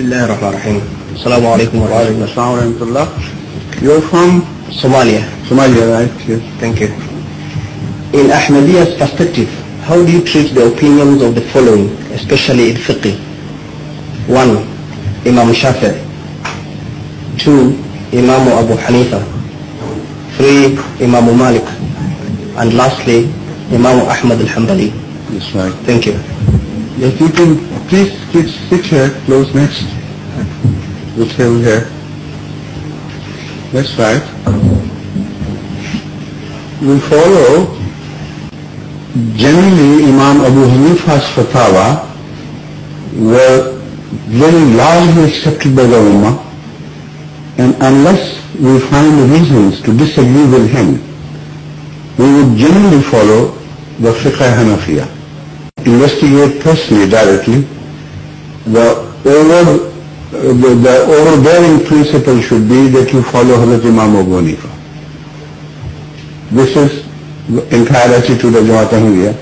Bismillahirrahmanirrahim. Assalamu alaikum wa rahmatullah. You're from Somalia. Somalia, right? Yes. Thank you. In Ahmadiyya's perspective, how do you treat the opinions of the following, especially in fiqh? 1. Imam Shafi'i. 2. Imam Abu Hanifa. 3. Imam Malik. And lastly, Imam Ahmad al-Hanbali. That's right. Thank you. If you can please sit here, close next. This table here. That's right. We follow generally Imam Abu Hanifa's fatwa were very largely accepted by the Ummah, and unless we find reasons to disagree with him, we would generally follow the Fiqh Hanafiya. Investigate personally, directly. The overbearing principle should be that you follow Hazrat Imam Abu Hanifa. This is the entire attitude of Jamaat Ahmadiyya.